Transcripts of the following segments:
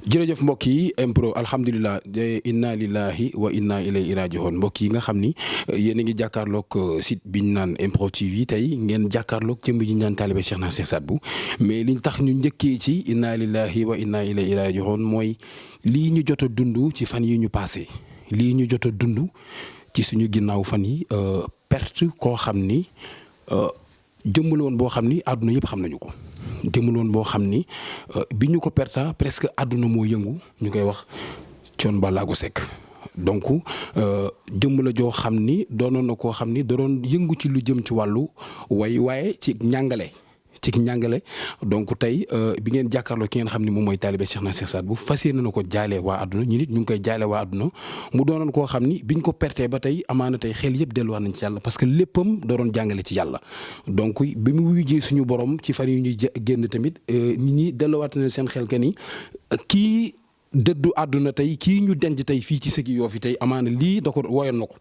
jërëjëf mbokk yi impro alhamdulilah inna lillahi wa inna ilayhi raji'un mbokk yi nga xam ni yéen a ngi jàkkaarloog site bi ñu naan impro TV tey ngeen jàkkaarloog jëmb ji ñu naan taalibe Cheikh na Cheikh Sadbou mais liñ tax ñu njëkkee ci inna lillahi wa inna ilayhi raji'un mooy lii ñu jot a dund ci fan yi ñu passé lii ñu jot a dund ci suñu ginnaaw fan yi perte koo xam ni jëmmul woon boo xam ni àdduna yëpp xam nañu ko. jëmul woon boo xam ni bi ñu ko perta presque àdduna moo yëngu ñu koy wax Thione Ballago Seck donc jëmm la joo xam ni doonoon na koo xam ni da doon yëngu ci lu jëm ci wàllu waaye ci njàngale donc tey bi ngeen jàkkaarloo ki ngeen xam ni moom mooy taalibe Cheikh na Cheikh Sadbou fas yéene na ko jaale waa àdduna ñu nit ñu ngi koy jaale waa àdduna mu doonoon koo xam ni biñ ko pertee ba tey amaana tey xel yëpp delluwaat nañ ci yàlla parce que léppam da doon jàngale ci yàlla donc bi mu wujjee suñu borom ci fan yu ñuy génn tamit nit ñi delluwaat na seen xel que ni kii dëddu àdduna tey kii ñu denc tey fii ci sëgi yoo fi tey amaana lii da ko woyoon na ko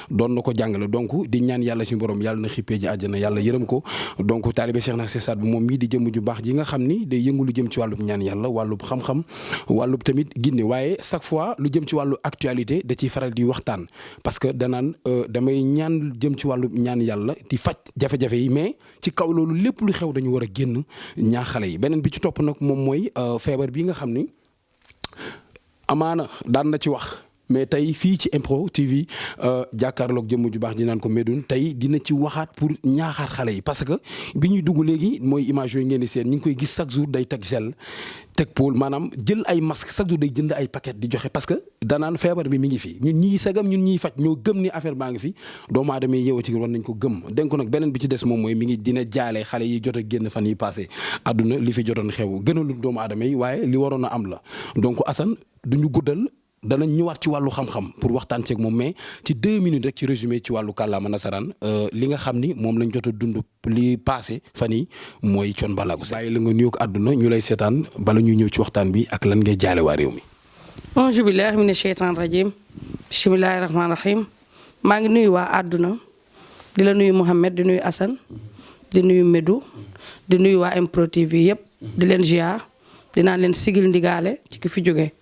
doon na ko jàngale donc di ñaan yàlla suñu borom yàlla na xippee ji àjjana yàlla yërëm ko donc taalibe Cheikh na Cheikh Sadbou moom mii di jëm ju baax ji nga xam ni day yëngu lu jëm ci wàllub ñaan yàlla wàllub xam-xam wàllub tamit ginne waaye chaque fois lu jëm ci wàllu actualité da ciy faral di waxtaan parce que danaan damay ñaan jëm ci wàllu ñaan yàlla di faj jafe-jafe yi mais ci kaw loolu lépp lu xew dañu war a génn ñaax xale yi beneen bi ci topp nag moom mooy feebar bi nga xam ni amaana daan na ci wax mais tey fii ci impro TV jàkkaarloog jëmm ju baax di naan ko Médoune tey dina ci waxaat pour ñaaxaat xale yi parce que bi ñuy dugg léegi mooy image yooyu ngeen di seen ñu ngi koy gis chaque jour day teg gel teg pool maanaam jël ay masque chaque jour day jënd ay paquet di joxe parce que danaan feebar bi mi ngi fi ñun ñii sagam ñun ñiy faj ñoo gëm ni affaire baa ngi fi doomu aadama yi yeewoo ci war nañ ko gëm denk ko nag beneen bi ci des moom mooy mi ngi dina jaale xale yi jot a génn fan yi passé àdduna li fi jotoon xew gënalul doomu aadama yi waaye li waroon a am la donc Assane duñu guddal danañ ñëwaat ci wàllu xam-xam pour waxtaan ceeg moom mais ci 2 minutes rek ci résumé ci wàllu kàllaama nasaraan li nga xam ni moom lañ jot a dund li passé fan yi mooy Thione Ballago Seck bàyyi la nga nuyoog àdduna ñu lay seetaan bala ñu ñëw ci waxtaan bi ak lan ngay jaale waa réew mi. auzu billahi mina sheytaan rajim bismillahi rahmaani rahim maa ngi nuyu waa àdduna di la nuyu Mouhamed di nuyu Assane di nuyu Médou di nuyu waa impro TV yëpp di leen ziar. dinaa leen sigil ndigaale ci ki fi jógee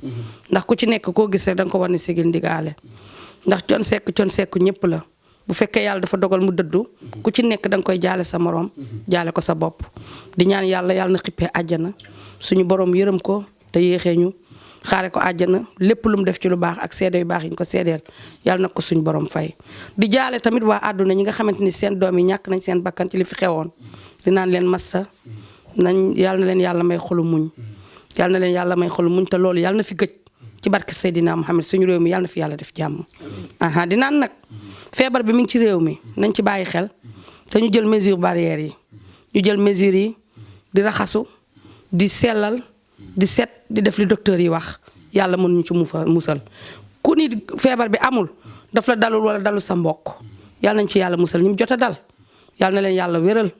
ndax ku ci nekk koo gis rek da nga ko war ne sigil ndigaale ndax Thione Seck ñëpp la bu fekkee yàlla dafa dogal mu dëddu ku ci nekk da nga koy jaale sa morom jaale ko sa bopp di ñaan yàlla na xippee àjjana suñu borom yërëm ko te yéexee ñu xaare ko àjjana lépp lu mu def ci lu baax ak seede yu baax yi ñu ko seedeel yàlla na ko suñu borom fay di jaale tamit waa àdduna ñi nga xamante ni seen doom yi ñàkk nañ seen bakkan ci li fi xewoon di naan leen massa yàlla na leen yàlla may xolu muñ yàlla na leen yàlla may xol muñ te loolu yàlla na fi gëj ci barke Seydina Mohamed suñu réew mi yàlla na fi yàlla def jàmm di naan nag feebar bi mi ngi ci réew mi nañ ci bàyyi xel te ñu jël mesure barrières yi ñu jël mesures yi di raxasu di sellal di set di def li docteur yi wax yàlla mën ñu ci musal ku ni feebar bi amul daf la dalul wala dalul sa mbokk yàlla nañ ci yàlla musal ñi jot a dal yàlla na leen yàlla wéral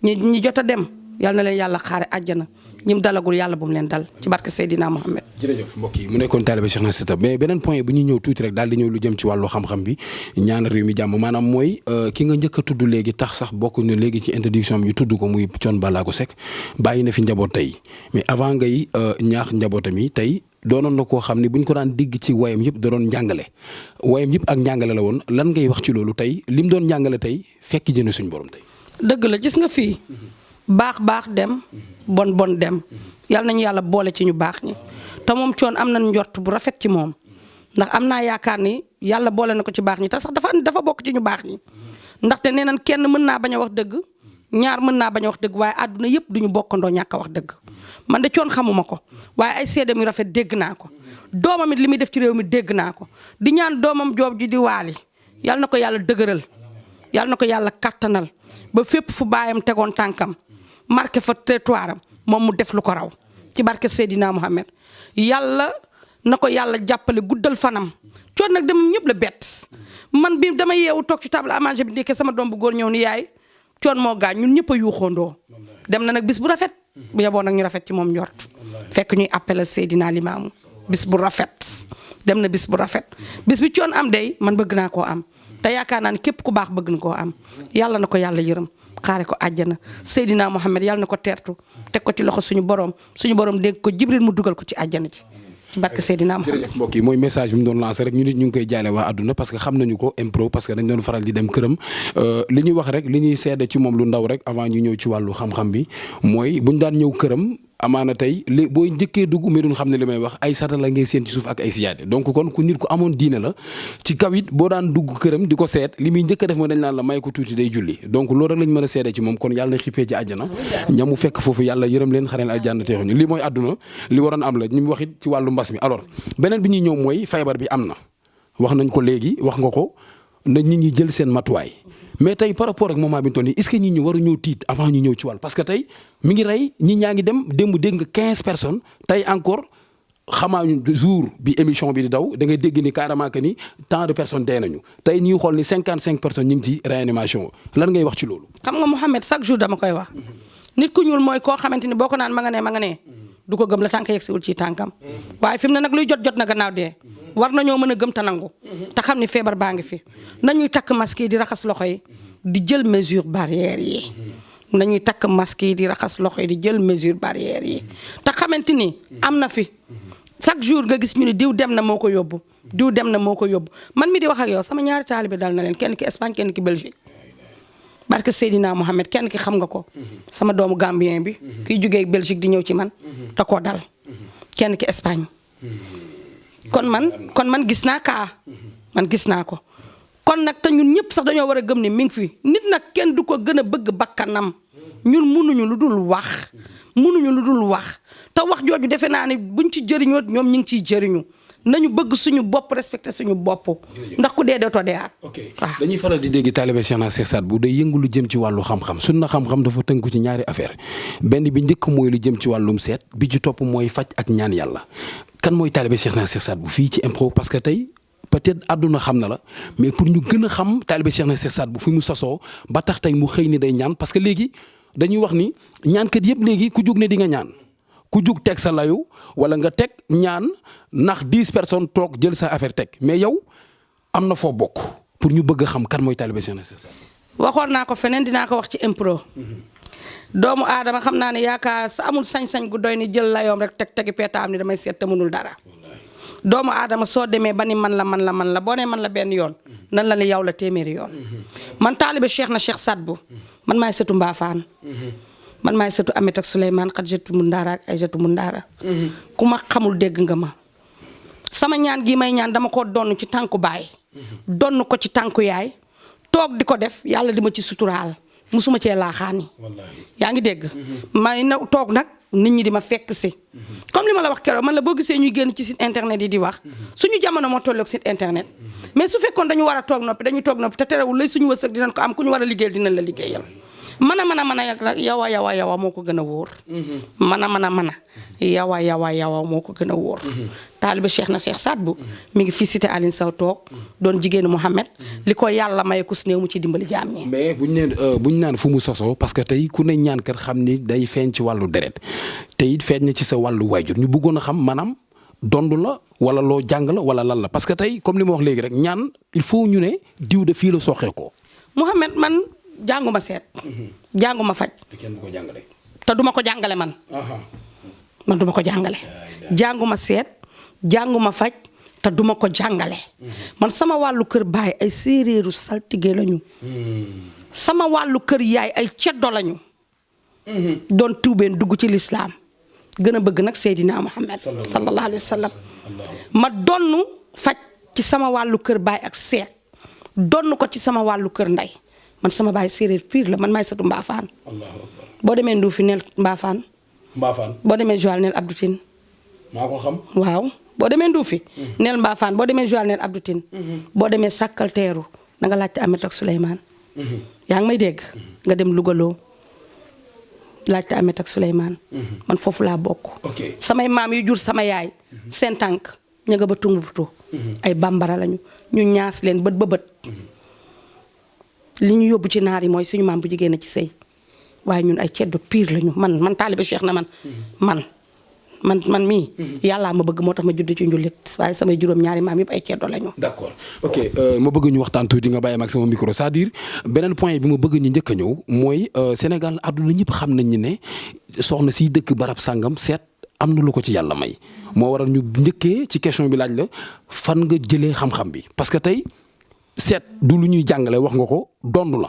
ñi jot a dem yàlla na leen yàlla xaare àjjana ñim dalagul yàlla bu mu leen dal ci barke Seydina Mohamed. jërëjëf mbokk yi mu nekkoon taalibe Cheikh na Cheikh Sadbou mais beneen point bu ñuy ñëw tuuti rek daal di ñëw lu jëm ci wàllu xam-xam bi ñaan réew mi jàmm maanaam mooy ki nga njëkk a tudd léegi tax sax bokk na léegi ci introduction bi ñu tudd ko muy Thione Ballago Seck bàyyi na fi njaboot tey mais avant ngay ñaax njabootam yi tey doonoon na koo xam ne bu ñu ko daan digg ci wayam yëpp da doon njàngale wayam yëpp ak njàngale la woon lan ngay wax ci loolu tey lim doon njàngale tey fekk jëne suñu borom tey. dëgg la gis nga fii baax dem bon dem yàlla nañu yàlla boole ci ñu baax ñi te moom Thione am na njort bu rafet ci moom ndax am naa yaakaar ni yàlla boole na ko ci baax ñi te sax dafa bokk ci ñu baax ñi ndaxte nee nañ kenn mën naa bañ a wax dëgg ñaar mën naa bañ a wax dëgg waaye àdduna yëpp duñu bokkandoo ñàkk a wax dëgg man de Thione xamuma ko waaye ay seedam yu rafet dégg naa ko doomam it li muy def ci réew mi dégg naa ko di ñaan doomam joob ji di waali yàlla na ko yàlla dëgëral yàlla na ko yàlla kattanal ba fépp fu baayam tegoon tànkam marqué fa territoire am moom mu def lu ko raw ci barke Seydina Mohamed yàlla na ko yàlla jàppale guddal fanam Thione nag dem ñëpp la bett man bi dama yeewu toog ci table à manger bi ndekkee sama doom bu góor ñëw ni yaay Thione moo gaañ ñun ñëpp a yuuxoondoo dem na nag bis bu rafet bu yeboo nag ñu rafet ci moom njort fekk ñuy appelé Seydina Limaamu bis bu rafet dem na bis bu rafet bis bi Thione am day man bëgg naa koo am te yaakaar naa ne képp ku baax bëgg na koo am yàlla na ko yàlla yërëm xaare ko àjjana Seydina Mohamed yàlla na ko teertu teg ko ci loxo suñu borom dégg ko Jibril mu dugal ko ci àjjana ci barke Seydina Mohamed. jërëjëf mbokk yi mooy message bi mu doon lancé rek ñu nit ñu ngi koy jaale waa àdduna parce que xam nañu ko impro parce que dañ doon faral di dem këram li ñuy wax rek li ñuy seede ci moom lu ndaw rek avant ñu ñëw ci wàllu xam-xam bi mooy buñ daan ñëw këram amaana tey booy njëkkee dugg mais duñ xam ne li may wax ay satala ngay seen ci suuf ak ay siyaade donc kon ku nit ku amoon diine la ci kaw it boo daan dugg këram di ko seet li muy njëkk a def mooy dañ naan la may ko tuuti day julli donc loolu rek lañ mën a seede ci moom kon yàlla na xippee ci àjjana ñamu fekk foofu yàlla yërëm leen xareel aljanna teexuñu li mooy àdduna li waroon am la ñu wax it ci wàllu mbas mi alors beneen bi ñuy ñëw mooy feebar bi am na wax nañ ko léegi wax nga ko na nit ñi jël seen matuwaay mais tey par rapport ak moment bi ñu toll nii est-ce que nit ñi waru ñëw tiit avant ñu ñëw ci wàll parce que tey mi ngi rey ñi ñaa ngi dem démb dégg nga 15 personnes tey encore xamaa jour bi émission bi di daw da ngay dégg ni carrément que ni tant de personnes dee nañu tey ñuy xool ni 55 personnes ñu ngi ci réanimation lan ngay wax ci loolu. xam nga Mouhamed chaque jour dama koy wax nit ku ñuul mooy koo xamante ni boo ko naan ma nga ne du ko gëm la tànk yegsiwul ci tànkam waaye fi mu ne nag luy jot na gannaaw dee war nañoo mën a gëm te nangu te xam ni feebar baa ngi fi nañuy takk masque yi di raxas loxo yi di jël mesure barrière yi nañuy takk masque yi di raxas loxo yi di jël mesure barrière yi te xamante ni am na fi chaque jour nga gis ñu ne diw dem na moo ko yóbbu diw dem na moo ko yóbbu man mi di wax ak yow sama ñaari taalibe dal na leen kenn ki Espagne kenn ki Belgique barke Seydina Mohamed kenn ki xam nga ko sama doomu Gambien bi kiy jógee Belgique di ñëw ci man da koo dal kenn ki Espagne kon man gis naa kaa man gis naa ko kon nag te ñun ñëpp sax dañoo war a gëm ni mi ngi fi nit nag kenn du ko gën a bëgg bakkanam ñun mënuñu lu dul wax te wax jooju defe naa ne buñ ci jëriñoo ñoom ñu ngi ciy jëriñu nañu bëgg suñu bopp respecté suñu bopp ndax ku dee dootoo deeaat. ok dañuy faral di dégg taalibe Cheikhna Cheikh Saad Bou day yëngu lu jëm ci wàllu xam-xam sunna xam-xam dafa tënku ci ñaari affaire benn bi njëkk mooy lu jëm ci wàllum seet bi ci topp mooy faj ak ñaan yàlla kan mooy taalibe Cheikhna Cheikh Saad Bou fii ci impro parce que tey peut-être àdduna xam na la mais pour ñu gën a xam taalibe Cheikhna Cheikh Saad Bou fi mu sosoo ba tax tey mu xëy ni day ñaan parce que léegi dañuy wax ni ñaankat yëpp léegi ku jug ne di nga ñaan ku jug teg sa layu wala nga teg ñaan ndax 10 personnes toog jël sa affaire teg mais yow am na foo bokk pour ñu bëgg a xam kan mooy taalibe Cheikhna Cheikh Saad Bou. waxoon naa ko feneen dinaa ko wax ci impro doomu aadama xam naa ne yaakaar sa amul sañ-sañ gu doy ni jël layoom rek tegi peetaam ni damay seet te mënul dara doomu aadama soo demee ba ni man la boo nee man la benn yoon nan la ni yow la téeméeri yoon man taalibe Cheikhna Cheikh Saad Bou man maay sëtu Mbaafaan man maay sëtu Amet ak Souleymane Xadijatu Mundaara ak Aysatu Mundaara ku ma xamul dégg nga ma sama ñaan gi may ñaan dama ko donn ci tànku baay donn ko ci tànku yaay toog di ko def yàlla di ma ci suturaal musuma cee laaxaani yaa ngi dégg may na toog nag nit ñi di ma fekk si comme li ma la wax keroog man la boo gisee ñuy génn ci site internet yi di wax suñu jamono moo tolloog site internet mais su fekkoon dañu war a toog noppi dañuy toog noppi te terewul lay suñu wërsëg dinañ ko am ku ñu war a liggéeyal dinañ la liggéeyal mën a yawa moo ko gën a wóor mën a yawa moo ko gën a wóor taalibe Cheikhna Cheikh Saad Bou mi ngi fii cité Aline Sow toog doon jigéenu Mouhamed li ko yàlla maye ku si néew mu ci dimbali jaam ñi mais buñ naan fu mu sosoo parce que tey ku ne ñaan kat xam ni day feeñ ci wàllu deret te it feeñ na ci sa wàllu waajur ñu bëggoon a xam maanaam dond la wala loo jàng la wala lan la parce que tey comme li ma wax léegi rek ñaan il faut ñu ne diw de fii la soxee ko Mouhamed man jànguma seet jànguma faj te duma ko jàngale man duma ko jàngale jànguma seet jànguma faj te duma ko jàngale man sama wàllu kër baay ay séeréeru saltige lañu sama wàllu kër yaay ay ceddo lañu doon tuubeen dugg ci lislaam gën a bëgg nag Seydina Muhammad sallallahu alayhi wa sallam ma donnu faj ci sama wàllu kër baay ak seet donn ko ci sama wàllu kër ndey man sama baay séeréer pire la man maay satu Mbaafaan boo demee Nduufi neel Mbaafaan boo demee Joal neel Abdou Tine maa ko xam waaw boo demee Nduufi neel Mbaafaan boo demee Joal neel Abdou Tine boo demee Sàkkal Teeru da nga laajte Amet ak Souleymane yaa ngi may dégg nga dem Lougaloo laajte Amet ak Souleymane man foofu laa bokk samay maam yu jur sama yaay seen tànk ña nga ba tungubtu ay bambara lañu ñu ñaas leen bët ba bët li ñu yóbbu ci naar yi mooy suñu maam bu jigéen a ci sëy waaye ñun ay ceddo pire lañu man taalibe Cheikh na man man mii. yàllaa ma bëgg moo tax ma judd ci njullit waaye samay juróom-ñaari maam yëpp ay ceddo lañu. d'accord ok ma bëgg ñu waxtaan tuuti nga bàyyi ma ak sama micro c'est-à-dire beneen point bi ma bëgg ñu njëkk a ñëw mooy Sénégal àdduna ñëpp xam nañ ne soxna si dëkk barab sàngam seet am na lu ko ci yàlla may. moo waral ñu njëkkee ci question bi laaj la fan nga jëlee xam-xam bi parce que tey seet du lu ñuy jàngale wax nga ko dondu la.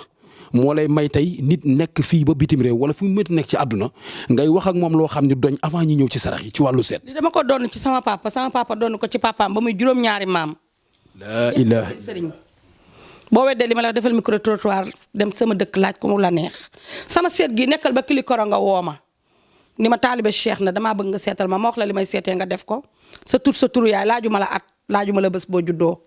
moo lay may tey nit nekk fii ba bitim réew wala fu mu métti nekk ci àdduna ngay wax ak moom loo xam ne doñ avant ñi ñëw ci sarax yi ci wàllu seet. li dama ko doon ci sama papa doon ko ci papaam ba muy juróom-ñaari maam. la ilaha sëriñ boo weddee li ma la defal micro trottoir dem sama dëkk laaj ko mu la neex sama seet gi nekkal ba kilikoro nga woo ma ni ma taalibe Cheikh na damaa bëgg nga seetal ma wax la li may seetee nga def ko sa turu yaay laaju ma la at laaju ma la bés boo juddoo.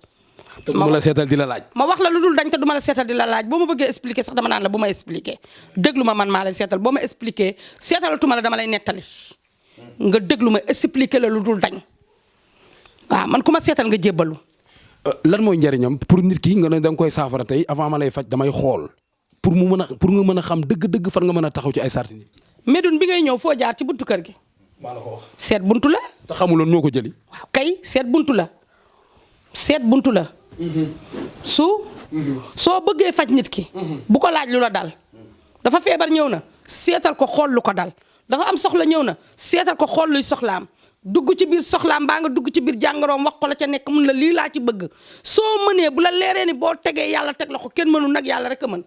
te du ma la seetal di la laaj. ma wax la lu dul dañ te du ma la seetal di la laaj boo ma bëggee expliquer sax dama naan la bu ma expliquer déglu ma man maa lay seetal boo ma expliquer seetalatuma la dama lay nettali nga déglu ma expliquer la lu dul dañ waaw man ku ma seetal nga jébbalu. lan mooy njariñam pour nit ki nga ne da nga koy saafara tey avant ma lay faj damay xool pour nga mën a xam dëgg-dëgg fan nga mën a taxaw ci ay sarti nit. Médoune bi ngay ñëw foo jaar ci buntu kër gi. maa la ko wax. seet buntu la. te xamuloon ñoo ko jëli. waaw kay seet buntu la seet buntu la. soo bëggee faj nit ki. bu ko laaj lu la dal. dafa feebar ñëw na seetal ko xool lu ko dal dafa am soxla ñëw na seetal ko xool luy soxlaam dugg ci biir soxlaam baa nga dugg ci biir jàngoroom wax ko la ca nekk mun la lii laa ci bëgg soo mënee bu la leeree ni boo tegee yàlla teg la ko kenn mënul nag yàlla rek a mën.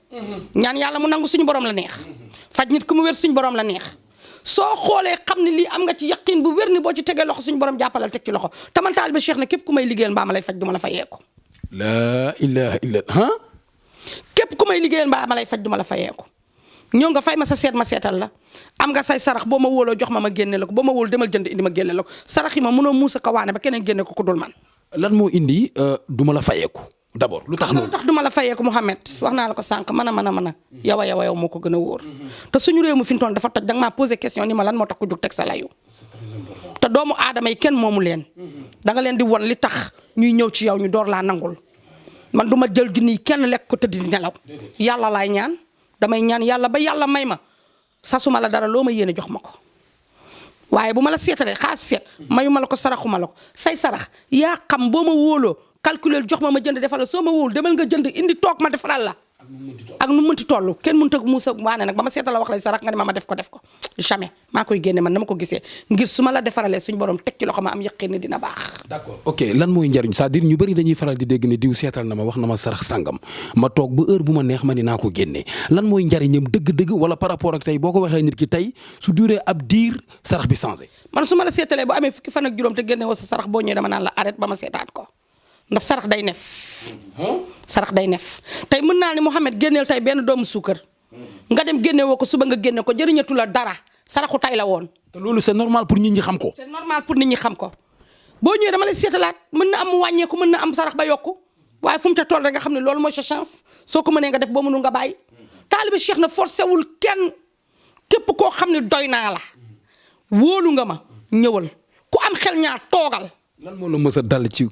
ñaan yàlla mu nangu suñu borom la neex. faj nit ku mu wér suñu borom la neex. soo xoolee xam ne lii am nga ci yaqin bu wér ni boo ci tegee loxo suñu borom jàppalal teg ci loxo te man taalibe Cheikh na képp ku may liggéeyal mbaa ma lay faj du ma la fayeeku. la ilaha illa képp ku may liggéeyal mbaa ma lay faj du ma la fayeeku ñëw nga fay ma sa seet ma seetal la am nga say sarax boo ma wóoloo jox ma génne la ko boo ma wóolu demal jënd indi ma génne la ko sarax yi ma mënoo muusa ko waane ba keneen génne ko ku dul man. lan moo indi du ma la fayeeku d'abord lu tax loolu. lu tax du ma la fayeeku Mouhamed wax naa la ko sànq mën a yow moo ko gën a wóor te suñu réew mi fi mu toll dafa toj danga maa posé question ni ma lan moo tax ku jóg teg sa layu te doomu aadama yi kenn moomu leen danga leen di won li tax ñuy ñëw ci yow ñu door laa nangul man du ma jël junni kenn lekk ko tëdd di nelaw yàlla laay ñaan damay ñaan yàlla ba yàlla may ma sasuma la dara loo ma yéene jox ma ko waaye bu ma la seetalee xaas seet mayuma la ko saraxuma la ko say sarax yaa xam boo ma wóoloo calculer jox ma jënd defal la soo ma wóol demal nga jënd indi toog ma defaral la ak nu mënti toll kenn mënut a muusa waane nag ba ma seetal la wax lay sarax nga ne ma def ko jamais maa koy génne man na ma ko gisee ngir su ma la defaralee suñu borom teg ci loxo ma am yaqin ni dina baax. d'accord ok lan mooy njariñ c'est-à-dire ñu bëri dañuy faral di dégg ne diw seetal na ma wax na ma sarax sàngam ma toog ba heure bu ma neex ma ni naa ko génnee lan mooy njariñam dëgg-dëgg wala par rapport ak tey boo ko waxee nit ki tey su duree ab diir sarax bi changé. man su ma la seetalee bu amee fukki fan ak juróom te génne woo sa sarax boo ñëwee dama naan la arrête ba ma seetaat ko ndax sarax day nef tey mën naa ni Mouhamed génneel tey benn doomu suukar nga dem génne woo ko suba nga génne ko jëriñatu la dara saraxu tay la woon. te loolu c'est normal pour nit ñi xam ko. c'est normal pour nit ñi xam ko boo ñëwee dama lay seetalaat mën na am mu wàññeeku mën na am sarax ba yokku waaye fu mu ca toll rek nga xam ne loolu mooy sa chance soo ko mënee nga def boo mënul nga bàyyi. taalibe Cheikh na forcé wul kenn képp koo xam ne doy naa la wóolu nga ma ñëwal ku am xel ñaar toogal. lan moo la mës a dal ci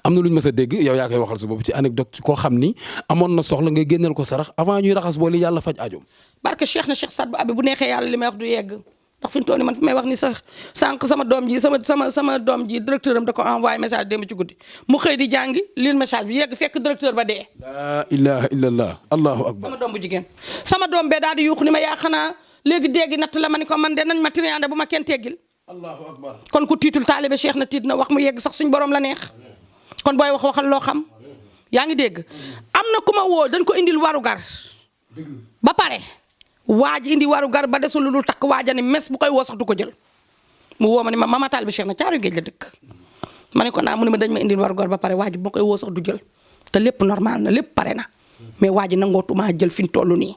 am na lu ñu mës a dégg yow yaa koy waxal sa bopp ci anecdote koo xam ni amoon na soxla nga génneel ko sarax avant ñuy raxas boole yàlla faj aajoom. barke Cheikh na Cheikh Saad bu abi bu neexee yàlla li may wax du yegg ndax fi mu toll nii man fi may wax ni sax sànq sama doom ji sama doom ji directeur am da ko envoyé message démb ci guddi mu xëy di jàngi lire message bi yegg fekk directeur ba dee. la ilaha illallah allahu akbar. sama doom bu jigéen sama doom bee daal di yuuxu ni ma yaa xanaa léegi déggi natt la ma ni ko man de nañ ma triande bu ma kenn teggil. allahu akbar. kon ku tiitul taalibe Cheikh na tiit na wax mu yegg sax suñu borom la neex kon booy waxal loo xam yaa ngi dégg am na ku ma woo dañ ko indil warugar ba pare waaj indi warugar ba desul lu dul takk waaja ni mes bu koy woo sax du ko jël mu woo ma ni ma mama taalibe Cheikh na caaru géej la dëkk ma ne ko naa mu ne ma dañ ma indil warugar ba pare waaj bu ma koy woo sax du jël te lépp normal na lépp pare na mais waaj nangootumaa jël fi ñu toll nii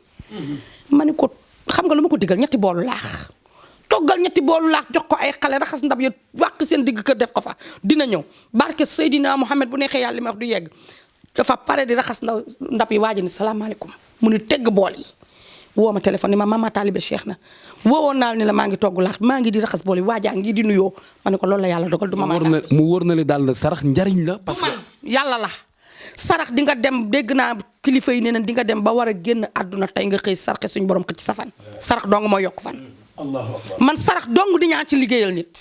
ma ne ko xam nga lu ma ko digal ñetti boolu laax toggal ñetti boolu laax jox ko ay xale raxas ndab ya wàq seen digg kër def ko fa dina ñëw barke Seydina Mohamed bu neexee yàlla li ma wax du yegg dafa pare di raxas ndab yi waaji ni salaamaaleykum mu ni tegg bool yi woo ma téléphone ni ma mama taalibe Cheikh na woowoon naa ni la maa ngi togg laax maa ngi di raxas bool yi waajaa ngi di nuyoo ma ne ko loolu la yàlla dogal du mama mu wóor na le daal sarax njariñ la parce que yàlla la sarax di nga dem dégg naa kilifa yi nee na di nga dem ba war a génn àdduna tey nga xëy sarxe suñu borom xëcc sa fan sarax dong moo yokk fan Allahu akbar. man sarax dong di ñaan ci liggéeyal nit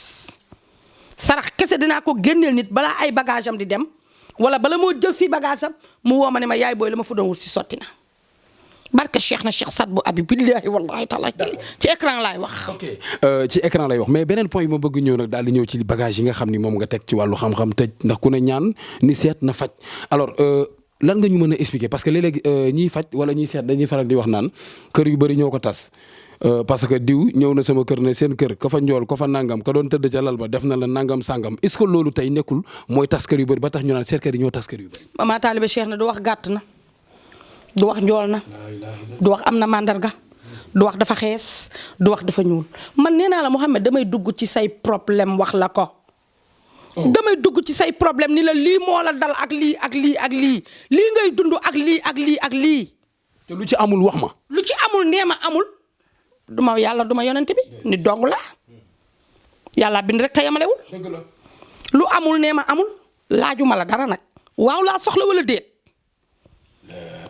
sarax kese dinaa ko génneel nit balaa ay bagage am di dem wala bala moo jël si bagage am mu woo ma ne ma yaay booy la ma fa doon wut si sotti na barke Cheikh na Cheikh Sadbu Abi billahi wallahi taala ci écran laay wax. ok ci écran lay wax mais beneen point yi ma bëgg ñëw nag daal di ñëw ci bagage yi nga xam ni moom nga teg ci wàllu xam-xam tëj ndax ku ne ñaan ni seet na faj alors lan nga ñu mën a expliquer parce que léeg-léeg ñiy faj wala ñiy seet dañuy faral di wax naan kër yu bëri ñoo ko tas. parce que diw ñëw na sama kër ne seen kër ka fa njool ko fa nangam ka doon tëdd ca lal ba def na la nangam sangam est-ce que loolu tey nekkul mooy tas kër yu bëri ba tax ñu naan seetkat yi ñoo tas kër yu bëri. Mama Taalibe Cheikh na du wax gàtt na du wax njool na du wax am na màndarga du wax dafa xees du wax dafa ñuul man nee naa la Mouhamed damay dugg ci say problème wax la ko. damay dugg ci say problème ni la lii moo la dal ak lii ak lii ak lii lii ngay dund ak lii ak lii ak lii. te lu ci amul wax ma. lu ci amul nee ma amul. duma yàlla duma yonent bi ni dong la yàlla bind rek te yamalewul lu amul nee ma amul laajuma la dara nag waaw laa soxla wala déet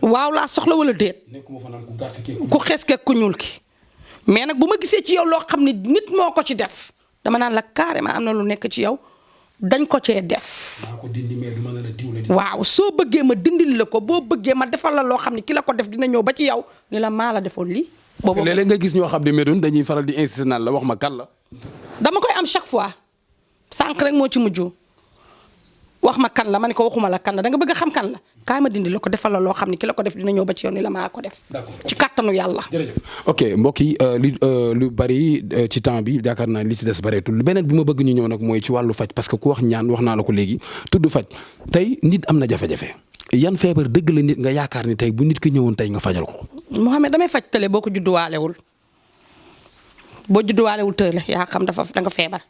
waaw laa soxla wala déet ku xees ke ku ñuul ki mais nag bu ma gisee ci yow loo xam ne nit moo ko ci def dama naan la carrément am na lu nekk ci yow dañ ko cee def waaw soo bëggee ma dindil la ko boo bëggee ma defal la loo xam ne ki la ko def dina ñëw ba ci yow ni la maa la defoon lii parce que léeg-léeg nga gis ñoo xam ne Médoune dañuy faral di insister naan la wax ma kan la. dama koy am chaque fois sànq rek moo ci mujj wax ma kan la ma ne ko waxuma la kan la da nga bëgg a xam kan la kaay ma dindi la ko defal la loo xam ne ki la ko def dina ñëw ba ci yoon ni la maa ko def. ci kattanu yàlla. jërëjëf ok mbokk yi lu bari ci temps bi yaakaar naa li ci des bareetul beneen bi ma bëgg ñu ñëw nag mooy ci wàllu faj parce que ku wax ñaan wax naa la ko léegi tudd faj tey nit am na jafe-jafe. yan feebar dëgg la nit nga yaakaar ni tey bu nit ki ñëwoon tey nga fajal ko. Mouhamed damay faj tële boo ko judduwaalewul boo judduwaalewul tële yaa xam da nga feebar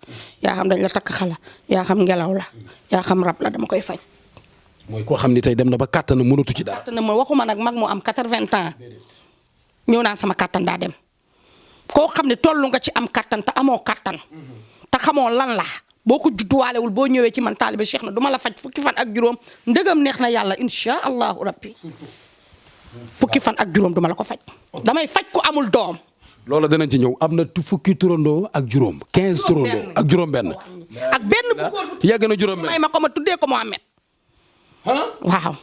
yaa xam dañ la takk xala yaa xam ngelaw la yaa xam rab la dama koy faj. mooy koo xam ni tey dem na ba kàttan mënatu ci dara. kàttan ma waxuma nag mag moo am 80 ans ñëw naan sama kàttan daa dem koo xam ne tollu nga ci am kàttan te amoo kàttan te xamoo lan la. boo ko judduwaalewul boo ñëwee ci man taalibe Cheikh na du ma la faj fukki fan ak juróom ndëgam neex na yàlla insha allahu rabbi fukki fan ak juróom du ma la ko faj damay faj ku amul doom. loola danañ ci ñëw am na fukki turandoo ak juróom 15 turandoo ak juróom benn ak benn bu góor bu yegg na juróom benn may ma ko ma tuddee ko Mohamed waaw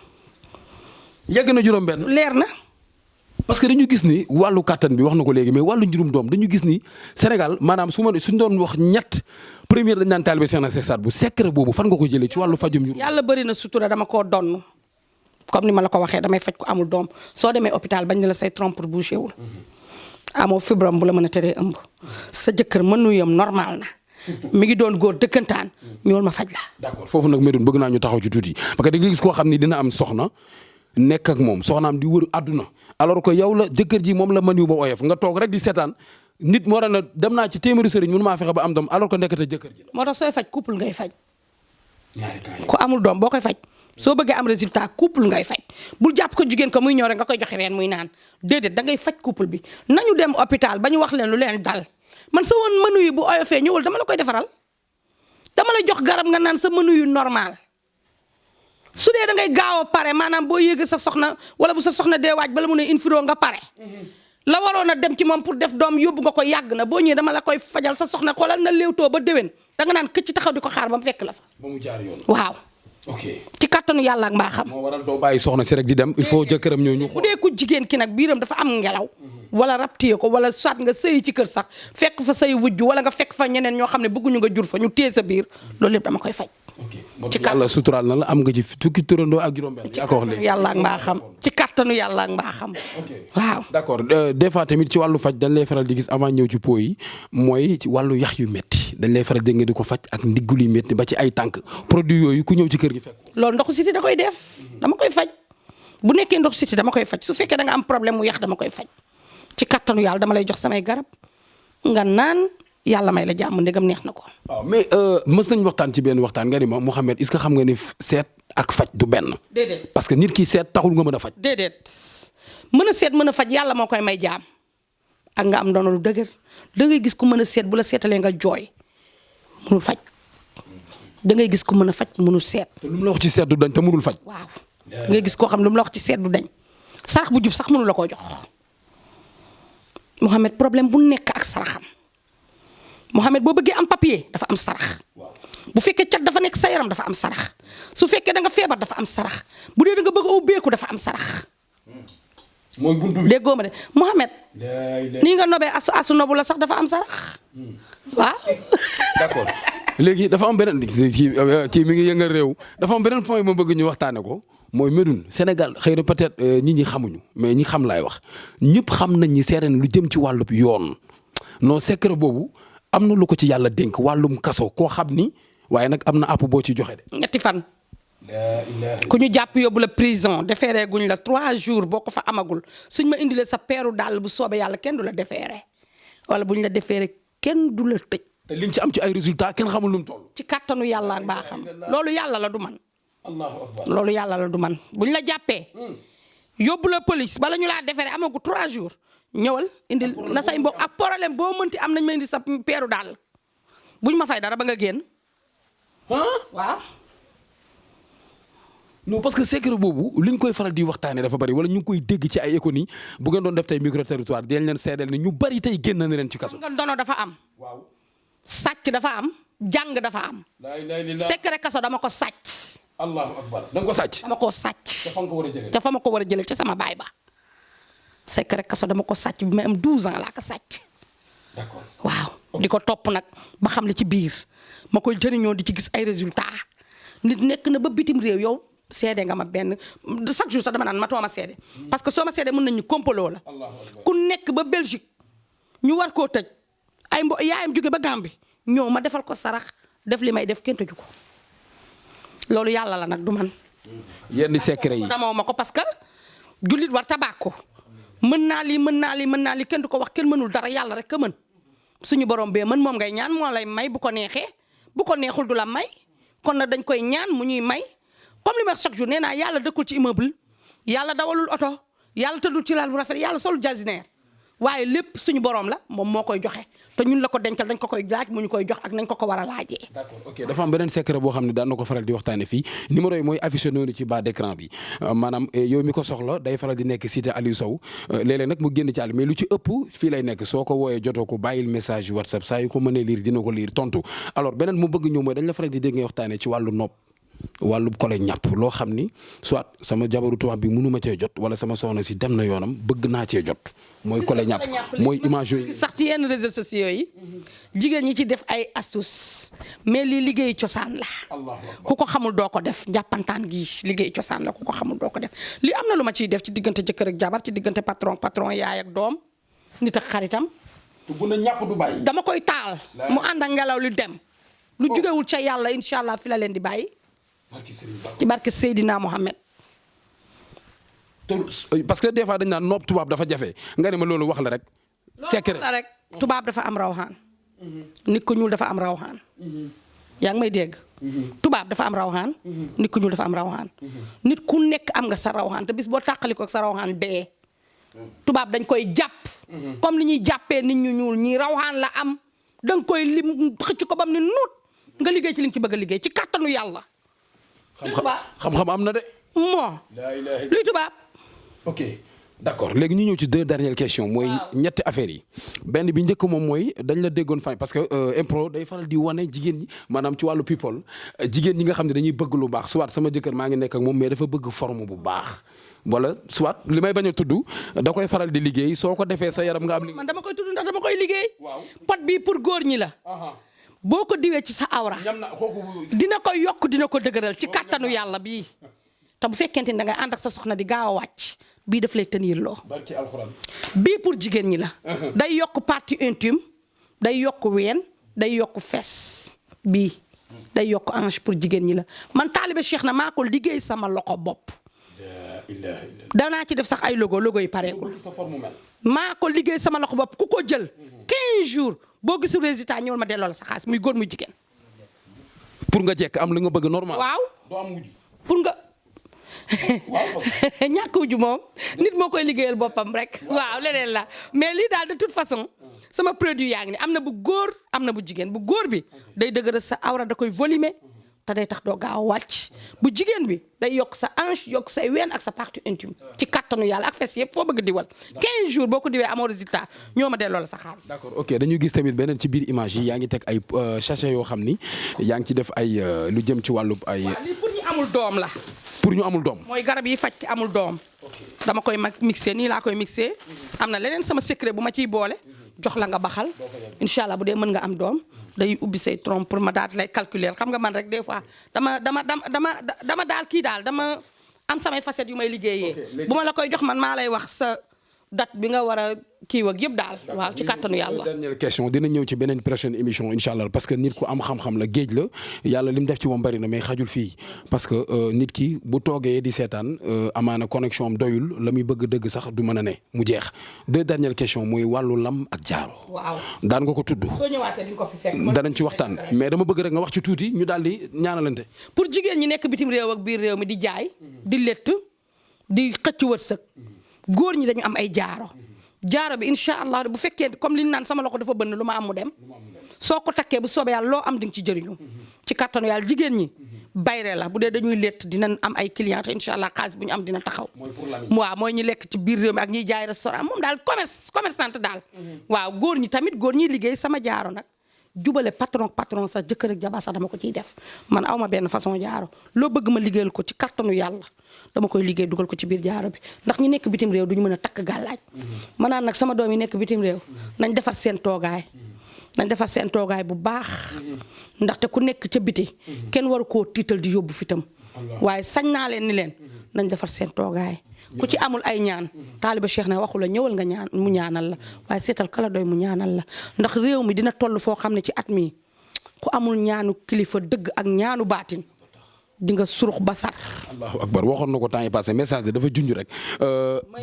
yegg na juróom benn leer na. parce que dañu gis ni wàllu kàttan bi wax na ko léegi mais wàllu njurum doom dañu gis ni Sénégal maanaam suñ doon wax ñett première dañ naan taalibe Cheikh na Cheikh Saad bu secret boobu fan nga ko jëlee ci wàllu fajum njurum. yàlla bëri na sutura dama koo donn comme ni ma la ko waxee damay faj ko amul doom soo demee hôpital bañ ne la say trompe bouché wul amoo fibrome bu la mën a teree ëmb sa jëkkër mënuyam normal na mi ngi doon góor dëkkantaan ñëwal ma faj la. d'accord foofu nag Médoune bëgg naa ñu taxaw ci tuuti parce que da nga gis koo xam ni dina am soxna nekk ak moom soxnaam di wër àdduna alors que yow la jëkkër ji moom la mën yu ba oyof nga toog rek di seetaan nit moo tax na dem naa ci téeméeri sëriñ mënu maa fexe ba am doom alors que nekkate jëkkër ji la. moo tax sooy faj couple ngay faj. ku amul doom boo koy faj soo bëggee am résultat couple ngay faj bul jàpp ko jigéen ko muy ñëw rek nga koy joxe reen muy naan déedéet da ngay faj couple bi nañu dem hôpital ba ñu wax leen lu leen dal man sa woon menu yi bu oyofee ñëwul dama la koy defaral dama lay jox garab nga naan sa menu yu normal. su dee da ngay gaaw a pare maanaam boo yéegee sa soxna wala bu sa soxna dee waaj bala mu ne infiro nga pare la waroon a dem ci moom pour def doom yóbbu nga ko yàgg na boo ñëwee dama la koy fajal sa soxna xoolal na léewtoo ba déwén da nga naan këcc taxaw di ko xaar ba mu fekk la fa. ba mu jaar yoon. waaw. ok ci kattanu yàlla ak mbaaxam. moo waral doo bàyyi soxna si rek di dem il faut jëkkëram ñëw ñu xool. bu dee ku jigéen ki nag biiram dafa am ngelaw. wala raptiye ko wala soit nga sëyi ci kër sax fekk fa say wujju wala nga fekk fa ñeneen ñoo xam ne bëgguñu nga jur fa ñu téye sa biir loolu lépp dama koy faj. ci yàlla suturaal na la am nga ci fukki turandoo ak juróom-benn. yaa ko wax léegi yàlla ak mbaaxam ci kattanu yàlla ak mbaaxam. waaw d'accord des fois tamit ci wàllu faj dañ lay faral di gis avant ñëw ci po yi mooy ci wàllu yax yu métti dañ lay faral dégg nga di ko faj ak ndiggul yu métti ba ci ay tànk produit yooyu ku ñëw ci kër gi fekk. loolu ndoxu siti da koy def dama koy faj bu nekkee ndoxu siti dama koy faj su fekkee da nga am problème mu yax dama koy faj ci kattanu yàlla dama lay jox samay garab nga naan yàlla may la jàmm ndegam neex na ko. waaw mais mës nañ waxtaan ci benn waxtaan nga ni ma Mouhamed est-ce que xam nga ni seet ak faj du benn. déedéet parce que nit ki seet taxul nga mën a faj. déedéet mën a seet mën a faj yàlla moo koy may jaam ak nga am ndono lu dëgër da ngay gis ku mën a seet bu la seetalee nga jooy mënul faj da ngay gis ku mën a faj mënul seet. te lu mu la wax ci seet du dañ te mënul faj. waaw ngay gis koo xam lu mu la wax ci seet du dañ sarax bu jub sax mënu la koo jox Mouhamed problème bu nekk ak saraxam. Mouhamed boo bëggee am papier dafa am sarax. bu fekkee cat dafa nekk sa yaram dafa am sarax su fekkee da nga feebar dafa am sarax bu dee da nga bëgg a ubbeeku dafa am sarax. mooy buntu bi déggoo ma de Mouhamed. nii nga nobee asu nobu la sax dafa am sarax. waaw. d'accord léegi dafa am beneen kii mi ngi yëngal réew dafa am beneen point ma bëgg ñu waxtaane ko mooy Médoune Sénégal xëy na peut-être nit ñi xamuñu mais ñi xam laay wax ñëpp xam nañ ñi seere lu jëm ci wàllub yoon non secret boobu am na lu ko ci yàlla dénk wàllum kaso koo xam ni waaye nag am na àpp boo ci joxe de. ñetti fan. ku ñu jàpp yóbbu la prison defeere guñ la 3 jours boo ko fa amagul suñ ma indilee sa peeru dàll bu soobee yàlla kenn du la defeere wala buñ la defeere kenn du la tëj. te liñ ci am ci ay résultats kenn xamul lu mu toll. ci kàttanu yàlla ak baaxam loolu yàlla la du man. allahu akbar loolu yàlla la du man buñ la jàppee. yóbbu la police bala ñu laa defeere amagu 3 jours ñëwal indil na say mbokk ak problème boo mënti am nañ ma indi sa peeru dàll buñ ma fay dara ba nga génn. waaw. non parce que secret boobu li ñu koy faral di waxtaanee dafa bari wala ñu ngi koy dégg ci ay économie bu ngeen doon def tey micro territoire di leen seedeel ni ñu bari tey génn na leen ci kaso. nga dono dafa am. waaw. sàcc dafa am jàng dafa am. secret kaso dama ko sàcc. allahu akbar da nga ko sàcc. dama koo sàcc. te fa nga ko war a jëlee. te fa ma ko war a jëlee ci sama baay ba. secret kaso dama ko sàcc bi may am 12 ans laa ko sàcc. d'accord waaw di ko topp nag ba xam li ci biir ma koy jëriñoo di ci gis ay résultats nit nekk na ba bitim réew yow seede nga ma benn chaque jour sax dama naan ma too ma seede parce que soo ma seede mën nañu kompaloo la ku nekk ba Belgique ñu war koo tëj ay yaayam jóge ba Gambie ñëw ma defal ko sarax def li may def kenn tëju ko loolu yàlla la nag du man. yenn secret yi damoo ma ko parce que jullit war tabaak ko mën naa lii kenn du ko wax kenn mënul dara yàlla rek ka mën suñu borom bee mën moom ngay ñaan moo lay may bu ko neexee bu ko neexul du la may kon nag dañ koy ñaan mu ñuy may comme li ma wax chaque jour nee naa yàlla dëkkul ci immeuble yàlla dawalul oto yàlla tëddul ci lal bu rafet yàlla solul jasineer waaye lépp suñu borom la moom moo koy joxe te ñun la ko dencal dañ ko koy laaj mu ñu koy jox ak nañ ko war a laajee. d'accord ok dafa am beneen secret boo xam ne daan na ko faral di waxtaane fii numéro yi mooy affiché noonu ci bas d'écran bi maanaam yow mi ko soxla day faral di nekk cité Aliou Sow léeg-léeg nag mu génn ci àll mais lu ci ëpp fii lay nekk soo ko wooyee jotoo ko bàyyil message WhatsApp saa yu ko mënee lire dina ko lire tontu alors beneen mu bëgg ñëw mooy dañ la faral di dégg ngay waxtaane ci wàllu nopp wàllu kole ñàpp loo xam ni soit sama jabaru tubaab bi mënu ma cee jot wala sama soxna si dem na yoonam bëgg naa cee jot mooy kole ñàpp mooy image yooyu sax ci yenn réseaux sociaux yi jigéen ñi ci def ay astuce mais lii liggéey cosaan la ku ko xamul doo ko def njàppantaan gi liggéey cosaan la ku ko xamul doo ko def lii am na lu ma ciy def ci diggante jëkkër ak jabar ci diggante patron yaay ak doom nit ak xaritam bu na ñàpp du bàyyi dama koy taal mu ànd ak ngelaw li dem lu jugewul ca yàlla incha allah fi la leen di bàyyi ci barke Seydina Mohamed. parce que des fois dañ naan nopp tubaab dafa jafe nga ne ma loolu wax la rek. secret la rek tubaab dafa am rawxaan. nit ku ñuul dafa am rawxaan. yaa ngi may dégg. tubaab dafa am rawxaan. nit ku ñuul dafa am rawxaan. nit ku nekk am nga sa rawxaan te bis boo tàqali ko sa rawxaan dee. tubaab dañ koy jàpp. comme ni ñuy jàppee nit ñu ñuul ñii rawxaan la am da nga koy lim xëcc ko bam ni nuut nga liggéey ci li nga ci bëgg a liggéey ci kàttanu yàlla. xam-xam am na de. moo luy tubaab. ok d'accord léegi ñu ñëw ci 2 dernières questions. mooy ñetti affaires yi. benn bi njëkk moom mooy dañ la déggoon fan parce que impro day faral di wane jigéen ñi maanaam ci wàllu people jigéen ñi nga xam ne dañuy bëgg lu baax soit sama jëkkër maa ngi nekk ak moom mais dafa bëgg forme bu baax. wala soit li may bañ a tudd da koy faral di liggéey soo ko defee sa yaram nga am. man dama koy tudd ndax dama koy liggéey. pot bii pour góor ñi la. boo ko diwee ci sa awra dina ko yokk dina ko dëgëral ci kàttanu yàlla bii te bu fekkente ni da ngay ànd ak sa soxna di gaaw a wàcc bii daf lay tenir loo barki alxuraan bii pour jigéen ñi la day yokk partie intime day yokk ween day yokk fes bii day yokk hanche pour jigéen ñi la man taalibe Cheikh na maa ko liggéey sama loxo bopp danaa ci def sax ay logo yi pareegul maa ko liggéey sama loxo bopp ku ko jël 15 jours boo gisul résultat ñëwal ma delloo la sa xaalis muy góor muy jigéen. pour nga jekk am li nga bëgg normal. waaw doo am wujj. pour nga ñàkk wujj moom nit moo koy liggéeyal boppam rek. waaw leneen la mais lii daal de toute façon sama produit yaa ngi ni am na bu góor am na bu jigéen bu góor bi day dëgëral sa awra da koy volumer te day tax doo gaaw a wàcc bu jigéen bi day yokk sa hanche yokk say ween ak sa partie intime ci kattanu yàlla ak fes yëpp foo bëgg diwal 15 jours boo ko diwee amoo résultat ñoo ma delloo la sa xaalis. d'accord ok dañuy gis tamit beneen ci biir image yi yaa ngi teg ay sachet yoo xam ni yaa ngi ci def ay lu jëm ci wàllu ay. waaw lii pour ñu amul doom la. pour ñu amul doom. mooy garab yi faj ki amul doom. dama koy mixé nii laa koy mixé am na leneen sama secret bu ma ciy boole jox la nga baxal incha allah bu dee mën nga am doom day ubbi say trompe pour ma daal di lay calculer xam nga man rek des fois dama daal kii daal dama am samay facettes yu may liggéeyee bu ma la koy jox man maa lay wax sa date bi nga war a kii wag yëpp daal waaw ci kàttanu yàlla. dernière question dina ñëw ci beneen prochaine émission incha allah parce que nit ku am xam-xam la géej la yàlla li mu def ci moom bari na mais xajul fii parce que nit ki bu toogee di seetaan amaana connexion am doyul la muy bëgg dëgg sax du mën a ne mu jeex deux dernières questions mooy wàllu lam ak jaaro. waaw daan nga ko tudd. soo ñëwaatee di nga ko fi fekk. danañ ci waxtaan mais dama bëgg rek nga wax ci tuuti ñu daal di ñaanalante. pour jigéen ñi nekk bitim réew ak biir réew mi di jaay di lett di xëcc wërsëg góor ñi dañu am ay jaaro bi incha allah bu fekkee comme li ñu naan sama loxo dafa bënn lu ma am mu dem soo ko takkee bu soobee yàlla loo am di nga ci jëriñu ci kattanu yàlla jigéen ñi bayre la bu dee dañuy lett dinañ am ay clients te incha allah xaalis bu ñu am dina taxaw. waaw mooy ñi lekk ci biir réew mi ak ñiy jaay restaurant moom daal commerçante daal. waaw góor ñi tamit góor ñiy liggéey sama jaaro nag jubale patron sax jëkkër ak jabar sax dama ko ciy def man awma benn façon jaaro loo bëgg ma liggéeyal ko ci kattanu yàlla dama koy liggéey dugal ko ci biir jaaro bi ndax ñi nekk bitim réew duñu mën a takk gàllaaj ma naan nag sama doom yi nekk bitim réew nañ defar seen toogaay bu baax ndaxte ku nekk ca biti kenn waru koo tiital di yóbbu fitam waaye sañ naa leen ni leen nañ defar seen toogaay ku ci amul ay ñaan taaliba Cheikh na waxu la ñëwal nga ñaan mu ñaanal la waaye seetal kala doy mu ñaanal la ndax réew mi dina toll foo xam ne ci at mi ku amul ñaanu kilifa dëgg ak ñaanu baatin di nga surux ba sar. allahu akbar waxoon na ko temps yi passé message de dafa junj rek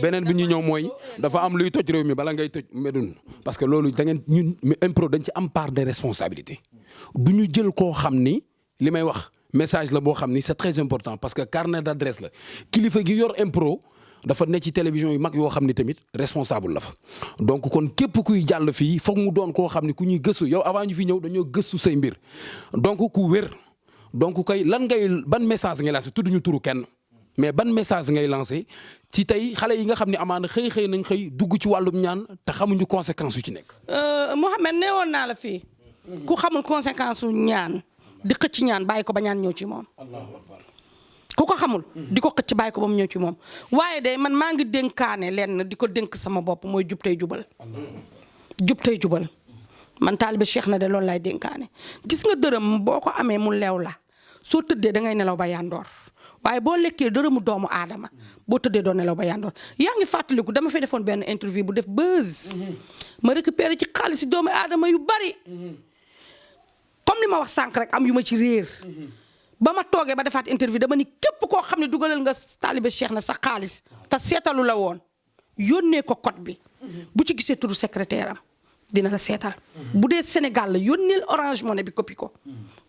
beneen bi ñu ñëw mooy dafa am luy toj réew mi bala ngay toj Médoune parce que loolu da ngeen ñun impro dañ ci am part de responsabilité du ñu jël koo xam ni li may wax message la boo xam ni c'est très important parce que carnet d'adresse la kilifa gi yor impro dafa ne ci télévision yu mag yoo xam ni tamit responsable la fa donc kon képp kuy jàll fii foog mu doon koo xam ni ku ñuy gëstu yow avant ñu fi ñëw dañoo gëstu say mbir donc ku wér. donc kay ban message ngay lancé tudd ñu turu kenn mais ban message ngay lancé ci tey xale yi nga xam ne amaana xëy nañ xëy dugg ci wàllum ñaan te xamuñu conséquences yu ci nekk. Mouhamed nee woon naa la fii. ku xamul conséquence su ñaan di xëcc ñaan bàyyi ko ba ñaan ñëw ci moom. Allahu akbar. ku ko xamul. di ko xëcc bàyyi ko ba mu ñëw ci moom waaye de man maa ngi dénkaane lenn di ko dénk sama bopp mooy jub tey jubal. jub tey jubal man taalibe Cheikh na de loolu laay dénkaane gis nga dërëm boo ko amee mu leew la. soo tëddee da ngay nelaw ba yandoor waaye boo lekkee dërëmu doomu aadama boo tëddee doo nelaw ba yandoor yaa ngi fàttaliku dama fay defoon benn interview bu def buzz ma récupéré ci xaalis si doomu aadama yu bari comme li ma wax sànq rek am yu ma ci réer ba ma toogee ba defaat interview dama ni képp koo xam ne dugalal nga taalibe Cheikh na sa xaalis te seetalu la woon yónnee ko code bi bu ci gisee turu secrétaire am dina la seetal bu dee Sénégal la yónneel Orange Money bi copie ko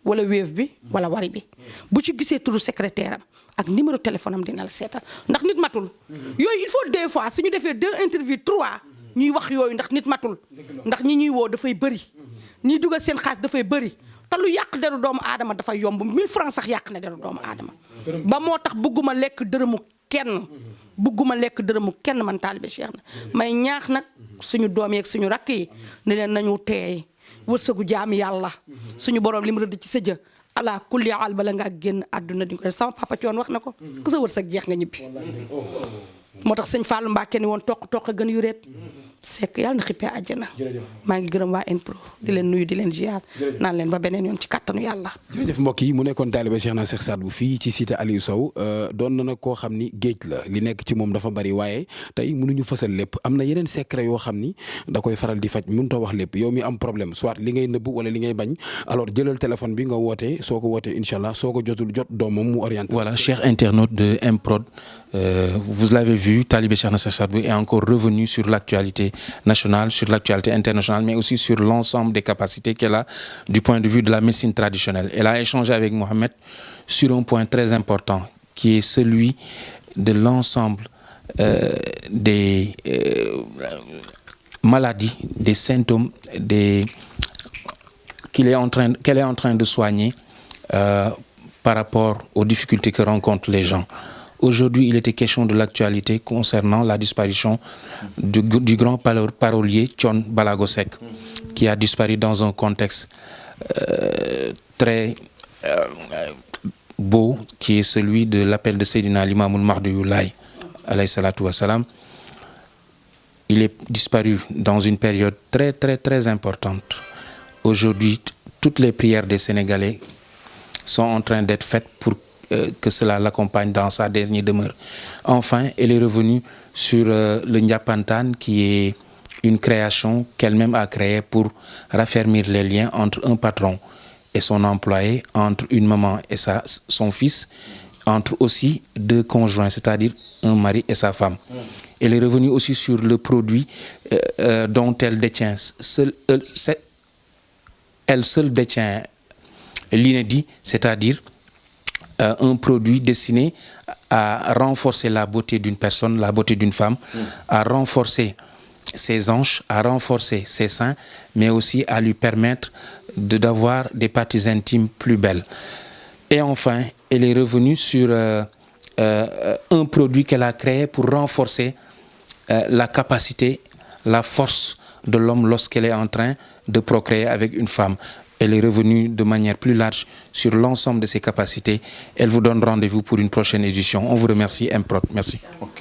wala Wave bi wala Wari bi bu ci gisee turu secrétaire am ak numéro téléphone am dina la seetal ndax nit matul yooyu il faut des fois suñu defee 2 interviews 3 ñuy wax yooyu ndax nit matul ndax ñi ñuy woo dafay bëri ñiy dugal seen xaalis dafay bëri te lu yàq deru doomu aadama dafa yomb 1000 francs sax yàq na deru doomu aadama ba moo tax bëgguma lekk dërëmu kenn man taalibe Cheikh na may ñaax nag suñu doom yeeg suñu rakk yi ne leen nañu teey wërsëgu jaam yàlla suñu borom li mu rëdd ci sa jë ala kulli al bala nga génn àdduna di ko sama papa coon wax na ko ku sa wërsëg jeex nga ñibbi moo tax sëñ Fallou Mbacke ni woon toq gën yu reet sekk yàlla na xippee àjjana maa ngi gërëm waa Impro di leen nuyu di leen ziar naan leen ba beneen yoon ci kattanu yàlla. jërëjëf mbokk yi mu nekkoon taalibe Cheikh na Cheikh Sadbou fii ci cité Aliou Sow doon na nag koo xam ni géej la li nekk ci moom dafa bari waaye tey mënuñu fësal lépp am na yeneen secret yoo xam ni da koy faral di faj mënut a wax lépp yow mi am problème soit li ngay nëbb wala li ngay bañ alors jëlal téléphone bi nga wootee soo ko wootee incha allah soo ko jotul jot doomam mu orienté. Voilà, chers internautes de Mprod, vous l'avez vu, Talibé Cheikh na Cheikh Sadbou est encore revenu sur l'actualité nationale, sur l'actualité internationale, mais aussi sur l'ensemble des capacités qu'elle a du point de vue de la médecine traditionnelle. Elle a échangé avec Mohamed sur un point très important, qui est celui de l'ensemble des maladies, des symptômes qu'elle est en train de soigner par rapport aux difficultés que rencontrent les gens. Aujourd'hui, il était question de l'actualité concernant la disparition du grand parolier Thione Ballago Seck, qui a disparu dans un contexte très beau, qui est celui de l'appel de Seydina Limamoul Mahdi Laye, alayhi salatu wassalam. Il est disparu dans une période très, très, très importante. Aujourd'hui, toutes les prières des Sénégalais sont en train d'être faites pour que cela l'accompagne dans sa dernière demeure. Enfin, elle est revenue sur le Ndiapantan, qui est une création qu'elle-même a créée pour raffermir les liens entre un patron et son employé, entre une maman et son fils, entre aussi deux conjoints, c'est-à-dire un mari et sa femme. Elle est revenue aussi sur le produit dont elle détient, elle seule détient l'inédit, c'est-à-dire un produit destiné à renforcer la beauté d'une personne, la beauté d'une femme, à renforcer ses hanches, à renforcer ses seins, mais aussi à lui permettre d'avoir des parties intimes plus belles. Et enfin, elle est revenue sur un produit qu'elle a créé pour renforcer la capacité, la force de l'homme lorsqu'elle est en train de procréer avec une femme. Elle est revenue de manière plus large sur l'ensemble de ses capacités. Elle vous donne rendez-vous pour une prochaine édition. On vous remercie, MPROD. Merci.